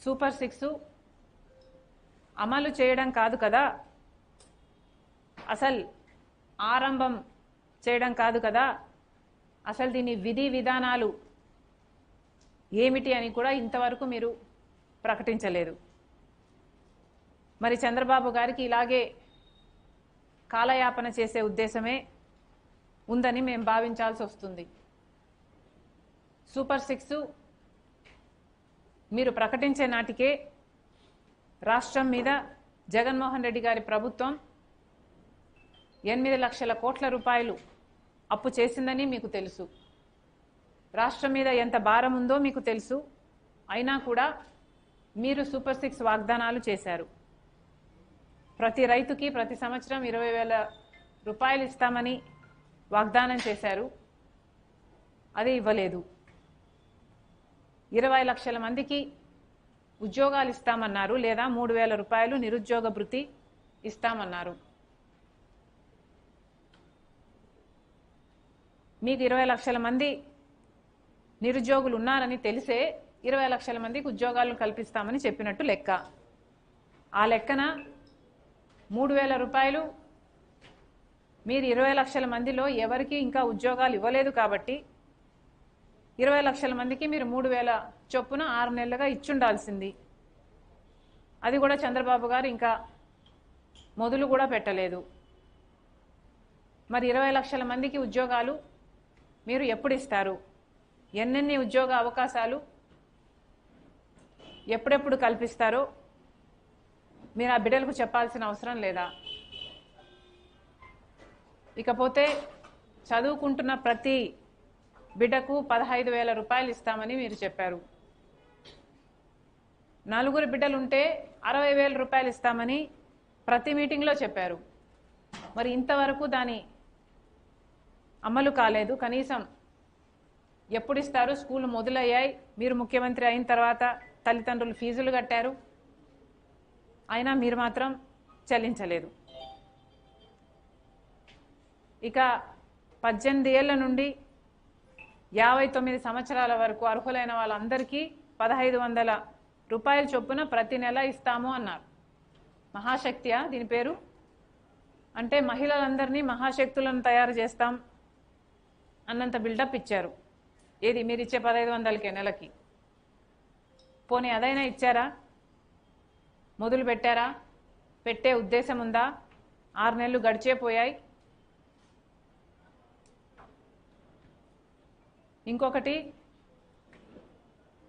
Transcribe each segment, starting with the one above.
Super 6 అమలు చేయడం కాదు కదా, అసలు ఆరంభం చేయడం కాదు కదా, అసలు దీని విధి విధానాలు ఏమిటి అని కూడా ఇంతవరకు మీరు ప్రకటించలేదు. మరి చంద్రబాబు గారికి ఇలాగే కాలయాపన చేసే ఉద్దేశమే ఉందని మేము భావించాల్సి వస్తుంది. సూపర్ 6 మీరు ప్రకటించే నాటికే రాష్ట్రం మీద జగన్మోహన్ రెడ్డి గారి ప్రభుత్వం 8 లక్షల కోట్ల రూపాయలు అప్పు చేసిందని మీకు తెలుసు. రాష్ట్రం మీద ఎంత భారం ఉందో మీకు తెలుసు. అయినా కూడా మీరు సూపర్ 6 వాగ్దానాలు చేశారు. ప్రతి రైతుకి ప్రతి సంవత్సరం 20,000 రూపాయలు ఇస్తామని వాగ్దానం చేశారు. అది ఇవ్వలేదు. 20 లక్షల మందికి ఉద్యోగాలు ఇస్తామన్నారు, లేదా 3,000 రూపాయలు నిరుద్యోగ భృతి ఇస్తామన్నారు. మీకు 20 లక్షల మంది నిరుద్యోగులు ఉన్నారని తెలిసే 20 లక్షల మందికి ఉద్యోగాలను కల్పిస్తామని చెప్పినట్టు లెక్క. ఆ లెక్కన 3,000 రూపాయలు మీరు 20 లక్షల మందిలో ఎవరికి ఇంకా ఉద్యోగాలు ఇవ్వలేదు కాబట్టి 20 లక్షల మందికి మీరు 3,000 చొప్పున 6 నెలలుగా ఇచ్చుండాల్సింది. అది కూడా చంద్రబాబు గారు ఇంకా మొదలు కూడా పెట్టలేదు. మరి 20 లక్షల మందికి ఉద్యోగాలు మీరు ఎప్పుడు ఇస్తారు? ఎన్నెన్ని ఉద్యోగ అవకాశాలు ఎప్పుడెప్పుడు కల్పిస్తారో మీరు ఆ బిడ్డలకు చెప్పాల్సిన అవసరం లేదా? ఇకపోతే చదువుకుంటున్న ప్రతి బిడ్డకు 15,000 రూపాయలు ఇస్తామని మీరు చెప్పారు. 4 బిడ్డలుంటే 60,000 రూపాయలు ఇస్తామని ప్రతి మీటింగ్లో చెప్పారు. మరి ఇంతవరకు దాని అమలు కాలేదు. కనీసం ఎప్పుడు ఇస్తారు? స్కూళ్ళు మొదలయ్యాయి, మీరు ముఖ్యమంత్రి అయిన తర్వాత తల్లిదండ్రులు ఫీజులు కట్టారు, అయినా మీరు మాత్రం చెల్లించలేదు. ఇక 18 ఏళ్ల నుండి 59 సంవత్సరాల వరకు అర్హులైన వాళ్ళందరికీ 1,500 రూపాయల చొప్పున ప్రతి నెల ఇస్తాము అన్నారు. మహాశక్తియా దీని పేరు? అంటే మహిళలందరినీ మహాశక్తులను తయారు చేస్తాం అన్నంత బిల్డప్ ఇచ్చారు. ఏది మీరు ఇచ్చే 1,500కే నెలకి? పోనీ అదైనా ఇచ్చారా? మొదలు పెట్టారా? పెట్టే ఉద్దేశం ఉందా? 6 నెలలు గడిచేపోయాయి. ఇంకొకటి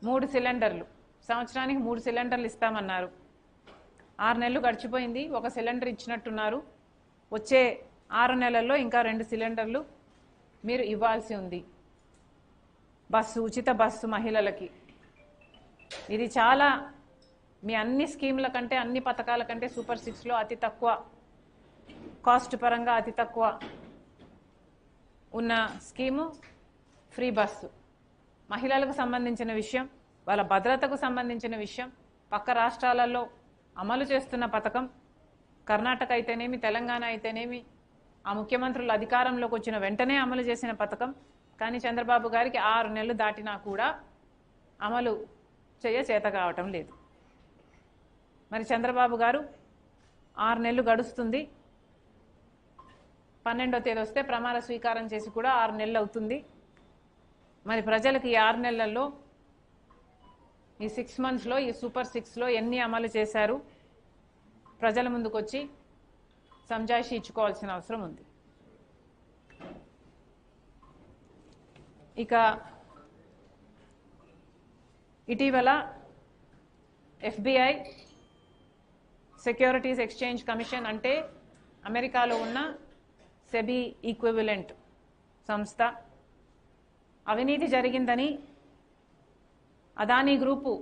3 సిలిండర్లు, సంవత్సరానికి 3 సిలిండర్లు ఇస్తామన్నారు. 6 నెలలు గడిచిపోయింది, 1 సిలిండర్ ఇచ్చినట్టున్నారు. వచ్చే 6 నెలల్లో ఇంకా 2 సిలిండర్లు మీరు ఇవ్వాల్సి ఉంది. బస్సు, ఉచిత బస్సు మహిళలకి. ఇది చాలా మీ అన్ని స్కీముల కంటే, అన్ని పథకాల కంటే సూపర్ 6లో అతి తక్కువ కాస్ట్ పరంగా అతి తక్కువ ఉన్న స్కీము ఫ్రీ బస్సు. మహిళలకు సంబంధించిన విషయం, వాళ్ళ భద్రతకు సంబంధించిన విషయం, పక్క రాష్ట్రాలలో అమలు చేస్తున్న పథకం, కర్ణాటక అయితేనేమి, తెలంగాణ అయితేనేమి, ఆ ముఖ్యమంత్రులు అధికారంలోకి వచ్చిన వెంటనే అమలు చేసిన పథకం. కానీ చంద్రబాబు గారికి 6 నెలలు దాటినా కూడా అమలు చేత కావటం లేదు. మరి చంద్రబాబు గారు 6 నెలలు గడుస్తుంది, 12వ తేదీ వస్తే ప్రమాణ స్వీకారం చేసి కూడా 6 నెలలు అవుతుంది. మరి ప్రజలకు ఈ 6 నెలల్లో, ఈ 6 మంత్స్లో, ఈ సూపర్ 6లో ఎన్ని అమలు చేశారు? ప్రజల ముందుకు వచ్చి సంజాయిషి ఇచ్చుకోవాల్సిన అవసరం ఉంది. ఇక ఇటీవల FBI సెక్యూరిటీస్ ఎక్స్చేంజ్ కమిషన్, అంటే అమెరికాలో ఉన్న సెబీ ఈక్వివలెంట్ సంస్థ, అవినీతి జరిగిందని అదానీ గ్రూపు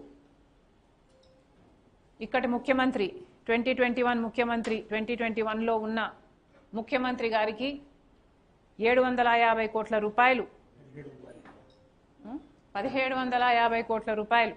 ఇక్కడి ముఖ్యమంత్రి 2021 ముఖ్యమంత్రి 2021లో ఉన్న ముఖ్యమంత్రి గారికి 750 కోట్ల రూపాయలు 1750 కోట్ల రూపాయలు